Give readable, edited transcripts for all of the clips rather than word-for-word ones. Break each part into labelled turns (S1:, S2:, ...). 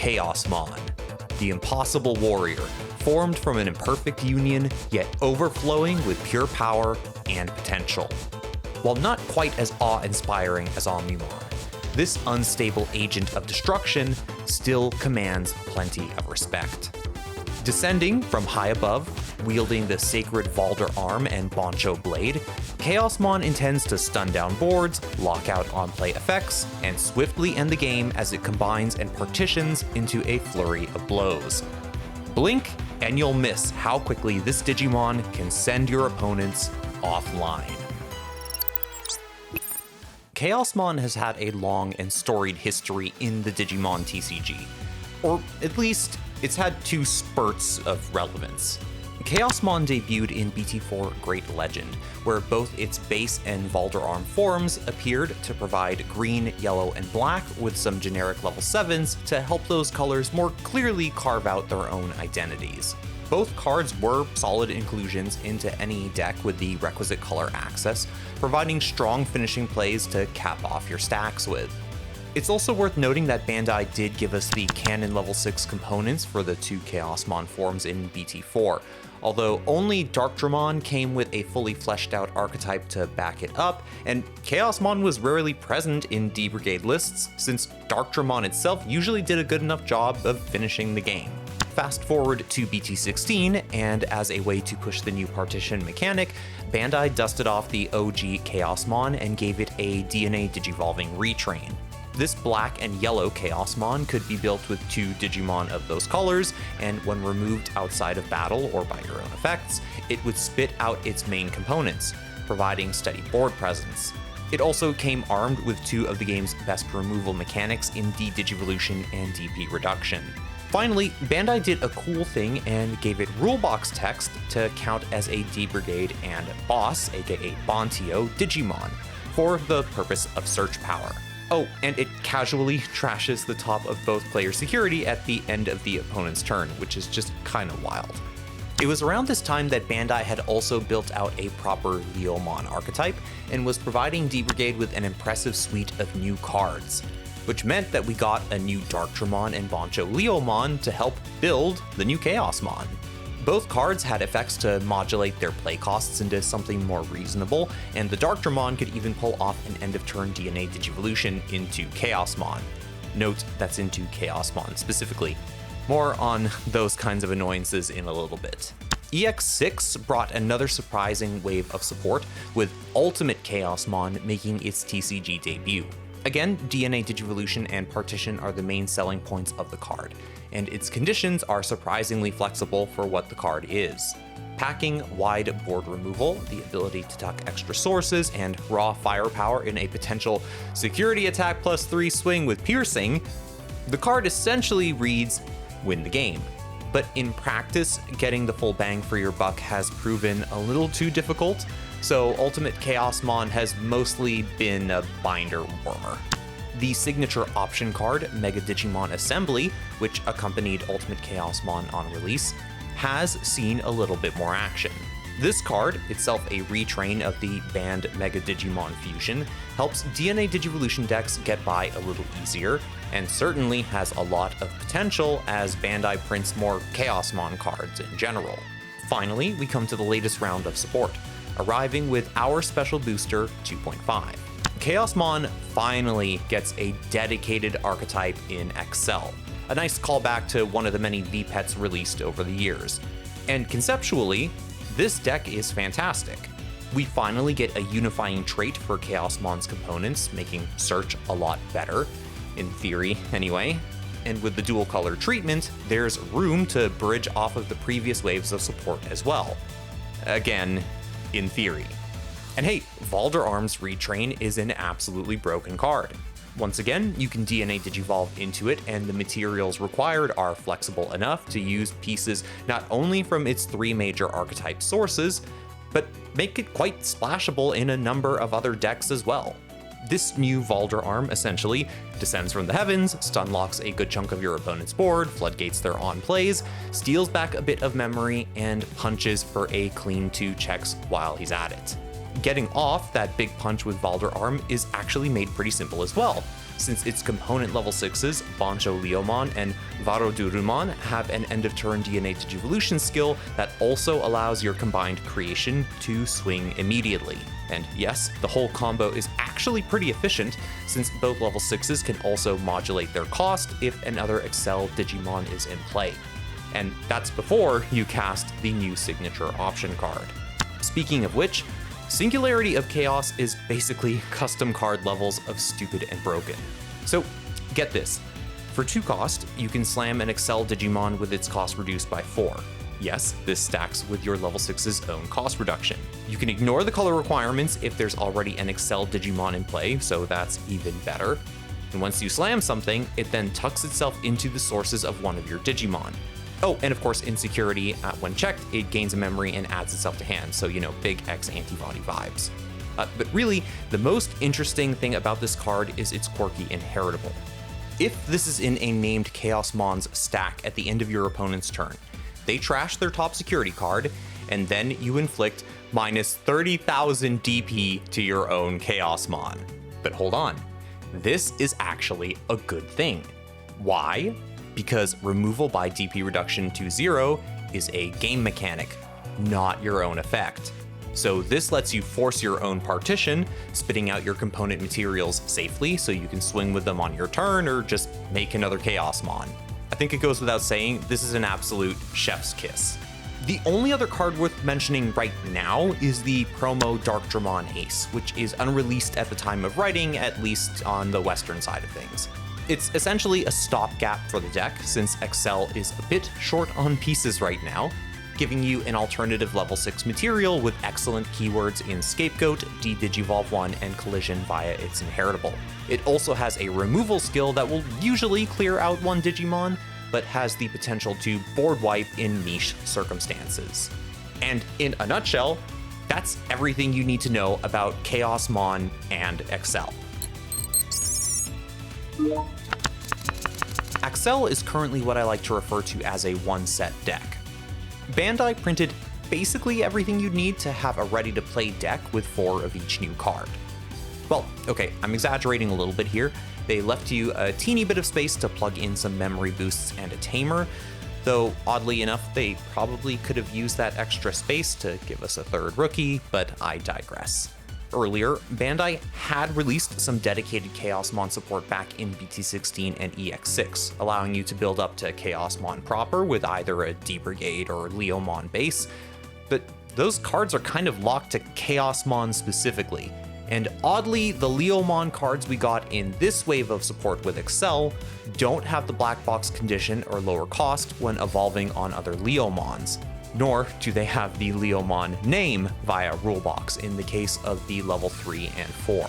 S1: Chaosmon, the impossible warrior, formed from an imperfect union, yet overflowing with pure power and potential. While not quite as awe-inspiring as Omnimon, this unstable agent of destruction still commands plenty of respect. Descending from high above, wielding the sacred Valdur arm and Boncho blade, Chaosmon intends to stun down boards, lock out on-play effects, and swiftly end the game as it combines and partitions into a flurry of blows. Blink, and you'll miss how quickly this Digimon can send your opponents offline. Chaosmon has had a long and storied history in the Digimon TCG, or at least it's had two spurts of relevance. Chaosmon debuted in BT4 Great Legend, where both its base and Valdur Arm forms appeared to provide green, yellow, and black with some generic level 7s to help those colors more clearly carve out their own identities. Both cards were solid inclusions into any deck with the requisite color access, providing strong finishing plays to cap off your stacks with. It's also worth noting that Bandai did give us the canon level 6 components for the two Chaosmon forms in BT4, although only Darkdramon came with a fully fleshed out archetype to back it up, and Chaosmon was rarely present in D Brigade lists, since Darkdramon itself usually did a good enough job of finishing the game. Fast forward to BT16, and as a way to push the new partition mechanic, Bandai dusted off the OG Chaosmon and gave it a DNA Digivolving retrain. This black and yellow Chaosmon could be built with two Digimon of those colors, and when removed outside of battle or by your own effects, it would spit out its main components, providing steady board presence. It also came armed with two of the game's best removal mechanics in Digivolution and DP Reduction. Finally, Bandai did a cool thing and gave it rulebox text to count as a D Brigade and Boss, aka Bontio, Digimon, for the purpose of search power. Oh, and it casually trashes the top of both player security at the end of the opponent's turn, which is just kinda wild. It was around this time that Bandai had also built out a proper Leomon archetype and was providing D Brigade with an impressive suite of new cards, which meant that we got a new Darkdramon and Boncho Leomon to help build the new Chaosmon. Both cards had effects to modulate their play costs into something more reasonable, and the Darkdramon could even pull off an end-of-turn DNA Digivolution into Chaosmon. Note, that's into Chaosmon specifically. More on those kinds of annoyances in a little bit. EX6 brought another surprising wave of support, with Ultimate Chaosmon making its TCG debut. Again, DNA Digivolution and Partition are the main selling points of the card, and its conditions are surprisingly flexible for what the card is. Packing wide board removal, the ability to tuck extra sources, and raw firepower in a potential security attack +3 swing with piercing, the card essentially reads, win the game. But in practice, getting the full bang for your buck has proven a little too difficult, so Ultimate Chaosmon has mostly been a binder warmer. The signature option card, Mega Digimon Assembly, which accompanied Ultimate Chaosmon on release, has seen a little bit more action. This card, itself a retrain of the banned Mega Digimon Fusion, helps DNA Digivolution decks get by a little easier, and certainly has a lot of potential as Bandai prints more Chaosmon cards in general. Finally, we come to the latest round of support, arriving with our special booster 2.5. Chaosmon finally gets a dedicated archetype in Accel, a nice callback to one of the many VPETs released over the years. And conceptually, this deck is fantastic. We finally get a unifying trait for Chaosmon's components, making search a lot better, in theory anyway. And with the dual color treatment, there's room to bridge off of the previous waves of support as well. Again, in theory. And hey, Valdur Arm's Retrain is an absolutely broken card. Once again, you can DNA Digivolve into it, and the materials required are flexible enough to use pieces not only from its three major archetype sources, but make it quite splashable in a number of other decks as well. This new Valdur Arm essentially descends from the heavens, stun locks a good chunk of your opponent's board, floodgates their on plays, steals back a bit of memory, and punches for a clean 2 checks while he's at it. Getting off that big punch with Valdur Arm is actually made pretty simple as well. since its component level 6s, Bancho Leomon and Varodurumon, have an end-of-turn DNA Digivolution skill that also allows your combined creation to swing immediately. And yes, the whole combo is actually pretty efficient, since both level 6s can also modulate their cost if another Accel Digimon is in play. And that's before you cast the new signature option card. Speaking of which, Singularity of Chaos is basically custom card levels of stupid and broken. So get this, for 2 cost, you can slam an Accel Digimon with its cost reduced by 4. Yes, this stacks with your level 6's own cost reduction. You can ignore the color requirements if there's already an Accel Digimon in play, so that's even better. And once you slam something, it then tucks itself into the sources of one of your Digimon. Oh, and of course, in security, when checked, it gains a memory and adds itself to hand, so you know, big X antibody vibes. But really, the most interesting thing about this card is its quirky inheritable. If this is in a named Chaosmon's stack at the end of your opponent's turn, they trash their top security card, and then you inflict minus 30,000 DP to your own Chaosmon. But hold on, this is actually a good thing. Why? Because removal by DP reduction to 0 is a game mechanic, not your own effect. So this lets you force your own partition, spitting out your component materials safely so you can swing with them on your turn or just make another Chaosmon. I think it goes without saying, this is an absolute chef's kiss. The only other card worth mentioning right now is the promo Darkdramon Ace, which is unreleased at the time of writing, at least on the Western side of things. It's essentially a stopgap for the deck, since Accel is a bit short on pieces right now, giving you an alternative level 6 material with excellent keywords in Scapegoat, D-Digivolve 1, and Collision via its inheritable. It also has a removal skill that will usually clear out one Digimon, but has the potential to board wipe in niche circumstances. And in a nutshell, that's everything you need to know about Chaosmon and Accel. Accel is currently what I like to refer to as a one-set deck. Bandai printed basically everything you'd need to have a ready-to-play deck with 4 of each new card. Well, okay, I'm exaggerating a little bit here. They left you a teeny bit of space to plug in some memory boosts and a tamer, though oddly enough, they probably could have used that extra space to give us a 3rd rookie, but I digress. Earlier, Bandai had released some dedicated Chaosmon support back in BT16 and EX6, allowing you to build up to Chaosmon proper with either a D-Brigade or Leomon base, but those cards are kind of locked to Chaosmon specifically, and oddly, the Leomon cards we got in this wave of support with Accel don't have the black box condition or lower cost when evolving on other Leomons. Nor do they have the Leomon name via rulebox in the case of the level 3 and 4.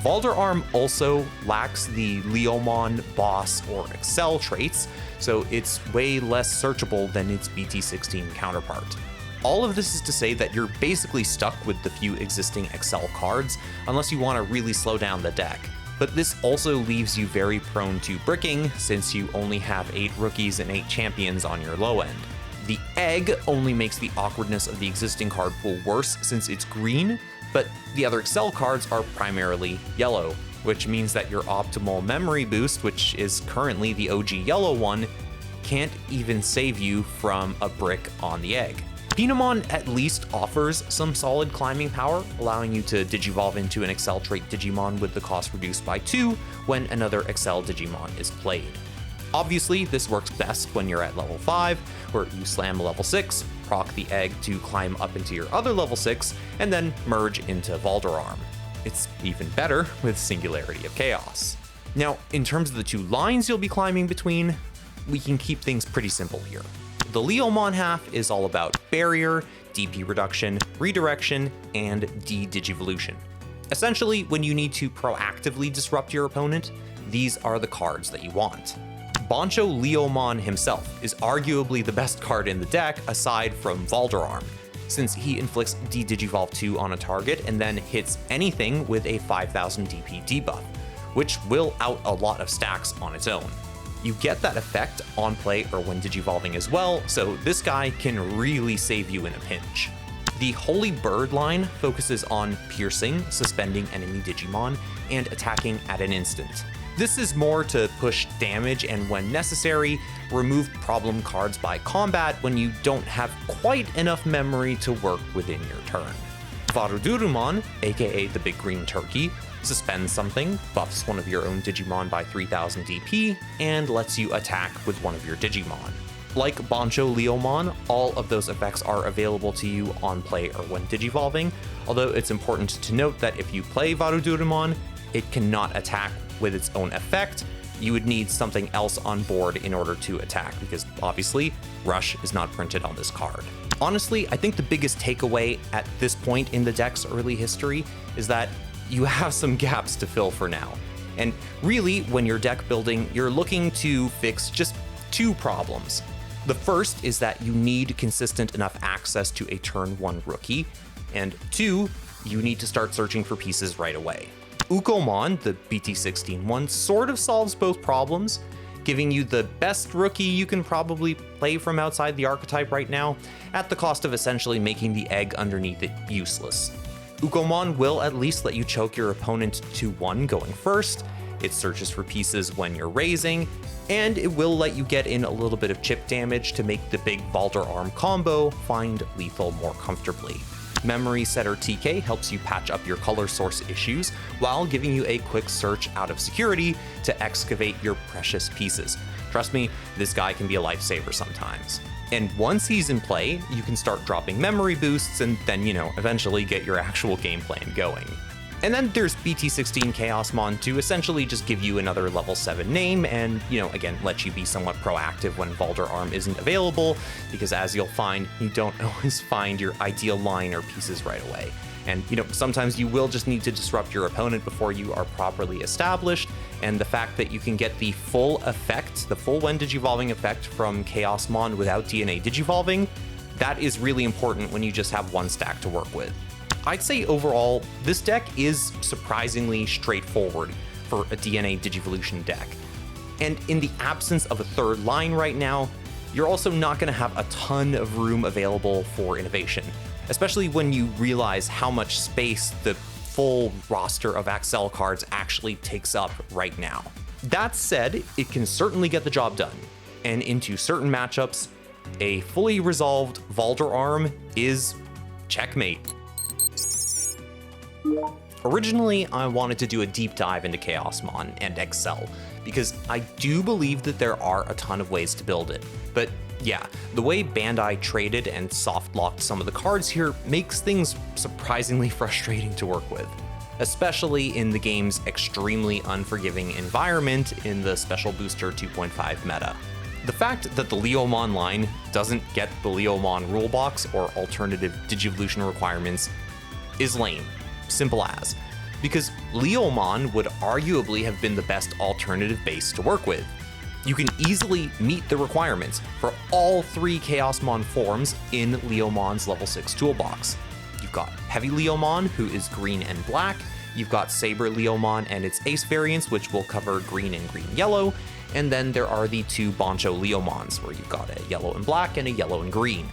S1: Valdur Arm also lacks the Leomon, Boss, or Accel traits, so it's way less searchable than its BT16 counterpart. All of this is to say that you're basically stuck with the few existing Accel cards unless you want to really slow down the deck. But this also leaves you very prone to bricking since you only have 8 rookies and 8 champions on your low end. The egg only makes the awkwardness of the existing card pool worse since it's green, but the other Accel cards are primarily yellow, which means that your optimal memory boost, which is currently the OG yellow one, can't even save you from a brick on the egg. Omnimon at least offers some solid climbing power, allowing you to digivolve into an Accel trait Digimon with the cost reduced by 2 when another Accel Digimon is played. Obviously, this works best when you're at level 5, where you slam a level 6, proc the egg to climb up into your other level 6, and then merge into Valdur Arm. It's even better with Singularity of Chaos. Now, in terms of the 2 lines you'll be climbing between, we can keep things pretty simple here. The Leomon half is all about barrier, DP reduction, redirection, and D-Digivolution. Essentially, when you need to proactively disrupt your opponent, these are the cards that you want. Bancho Leomon himself is arguably the best card in the deck aside from Valdur Arm, since he inflicts D-Digivolve 2 on a target and then hits anything with a 5000 DP debuff, which will out a lot of stacks on its own. You get that effect on play or when digivolving as well, so this guy can really save you in a pinch. The Holy Bird line focuses on piercing, suspending enemy Digimon, and attacking at an instant. This is more to push damage and, when necessary, remove problem cards by combat when you don't have quite enough memory to work within your turn. Valdur, aka the Big Green Turkey, suspends something, buffs one of your own Digimon by 3000 DP, and lets you attack with one of your Digimon. Like Bancho Leomon, all of those effects are available to you on play or when digivolving, although it's important to note that if you play Valdur, it cannot attack with its own effect. You would need something else on board in order to attack, because obviously Rush is not printed on this card. Honestly, I think the biggest takeaway at this point in the deck's early history is that you have some gaps to fill for now. And really, when you're deck building, you're looking to fix just two problems. The first is that you need consistent enough access to a turn 1 rookie, and 2, you need to start searching for pieces right away. Ukomon, the BT16 one, sort of solves both problems, giving you the best rookie you can probably play from outside the archetype right now, at the cost of essentially making the egg underneath it useless. Ukomon will at least let you choke your opponent to 1 going first, it searches for pieces when you're raising, and it will let you get in a little bit of chip damage to make the big Valdur arm combo find lethal more comfortably. Memory Setter TK helps you patch up your color source issues while giving you a quick search out of security to excavate your precious pieces. Trust me, this guy can be a lifesaver sometimes. And once he's in play, you can start dropping memory boosts and then, eventually get your actual game plan going. And then there's BT16 Chaosmon to essentially just give you another level 7 name and, again, let you be somewhat proactive when Valdur Arm isn't available, because as you'll find, you don't always find your ideal line or pieces right away. And, sometimes you will just need to disrupt your opponent before you are properly established, and the fact that you can get the full effect, the full when digivolving effect from Chaosmon without DNA digivolving, that is really important when you just have one stack to work with. I'd say overall, this deck is surprisingly straightforward for a DNA Digivolution deck. And in the absence of a third line right now, you're also not going to have a ton of room available for innovation, especially when you realize how much space the full roster of Accel cards actually takes up right now. That said, it can certainly get the job done, and into certain matchups, a fully resolved Valdur Arm is checkmate. Originally, I wanted to do a deep dive into Chaosmon and Accel, because I do believe that there are a ton of ways to build it. But yeah, the way Bandai traded and soft-locked some of the cards here makes things surprisingly frustrating to work with, especially in the game's extremely unforgiving environment in the Special Booster 2.5 meta. The fact that the Leomon line doesn't get the Leomon rulebox or alternative Digivolution requirements is lame. Simple as. Because Leomon would arguably have been the best alternative base to work with. You can easily meet the requirements for all 3 Chaosmon forms in Leomon's level 6 toolbox. You've got Heavy Leomon, who is green and black. You've got Saber Leomon and its ace variants, which will cover green and green-yellow. And then there are the 2 Bancho Leomons, where you've got a yellow and black and a yellow and green.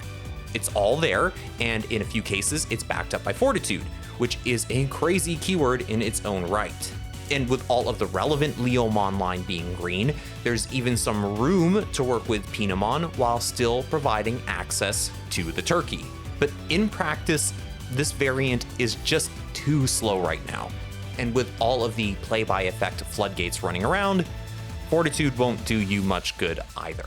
S1: It's all there, and in a few cases, it's backed up by Fortitude, which is a crazy keyword in its own right. And with all of the relevant Leomon line being green, there's even some room to work with Pinamon while still providing access to the turkey. But in practice, this variant is just too slow right now. And with all of the play-by-effect floodgates running around, Fortitude won't do you much good either.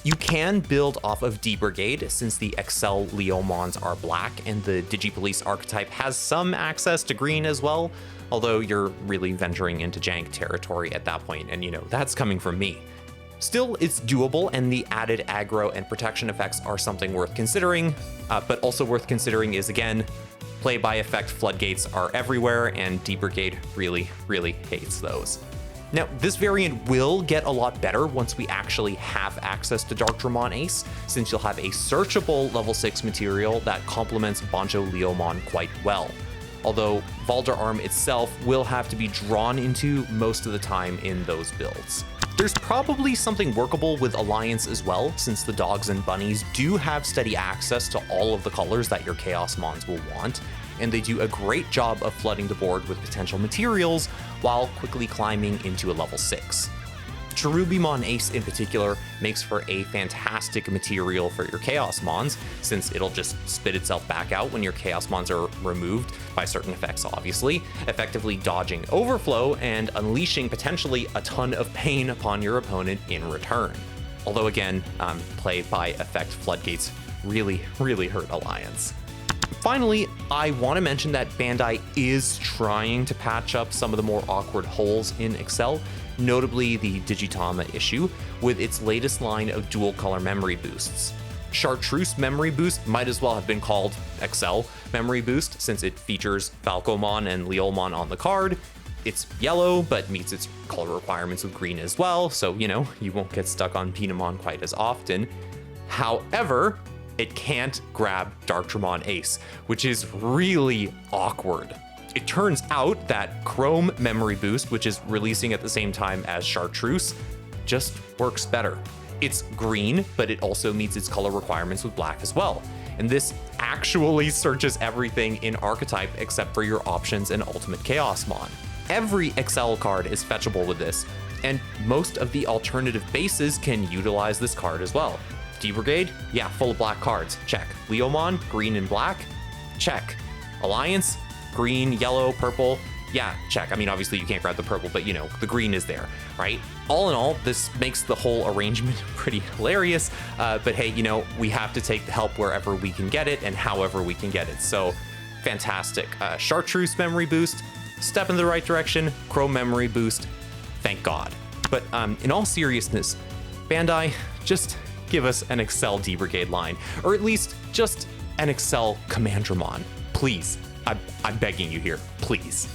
S1: You can build off of D-Brigade since the Accel Leomons are black and the Digipolice archetype has some access to green as well, although you're really venturing into jank territory at that point, and that's coming from me. Still, it's doable, and the added aggro and protection effects are something worth considering, but also worth considering is, again, play-by-effect floodgates are everywhere, and D-Brigade really, really hates those. Now, this variant will get a lot better once we actually have access to Darkdramon Ace, since you'll have a searchable level 6 material that complements Bancho Leomon quite well. Although Valdur Arm itself will have to be drawn into most of the time in those builds. There's probably something workable with Alliance as well, since the dogs and bunnies do have steady access to all of the colors that your Chaosmons will want, and they do a great job of flooding the board with potential materials while quickly climbing into a level 6. Cherubimon Ace in particular makes for a fantastic material for your Chaosmons, since it'll just spit itself back out when your Chaosmons are removed by certain effects, obviously, effectively dodging overflow and unleashing potentially a ton of pain upon your opponent in return. Although again, play by effect floodgates really hurt Alliance. Finally, I want to mention that Bandai is trying to patch up some of the more awkward holes in Accel, notably the Digitama issue, with its latest line of dual color memory boosts. Chartreuse Memory Boost might as well have been called Accel Memory Boost, since it features Falcomon and Leomon on the card. It's yellow, but meets its color requirements with green as well, so you won't get stuck on Pinamon quite as often. However, it can't grab Darkdramon Ace, which is really awkward. It turns out that Chrome Memory Boost, which is releasing at the same time as Chartreuse, just works better. It's green, but it also meets its color requirements with black as well. And this actually searches everything in Archetype except for your options and Ultimate Chaosmon. Every Accel card is fetchable with this, and most of the alternative bases can utilize this card as well. D-Brigade? Yeah, full of black cards. Check. Leomon? Green and black? Check. Alliance? Green, yellow, purple? Yeah, check. I mean, obviously you can't grab the purple, but the green is there, right? All in all, this makes the whole arrangement pretty hilarious, but hey, we have to take the help wherever we can get it and however we can get it. So, fantastic. Chartreuse Memory Boost, step in the right direction. Chrome Memory Boost, thank God. But in all seriousness, Bandai, just give us an Accel D-Brigade line, or at least just an Accel Commandramon, please. I'm begging you here, please.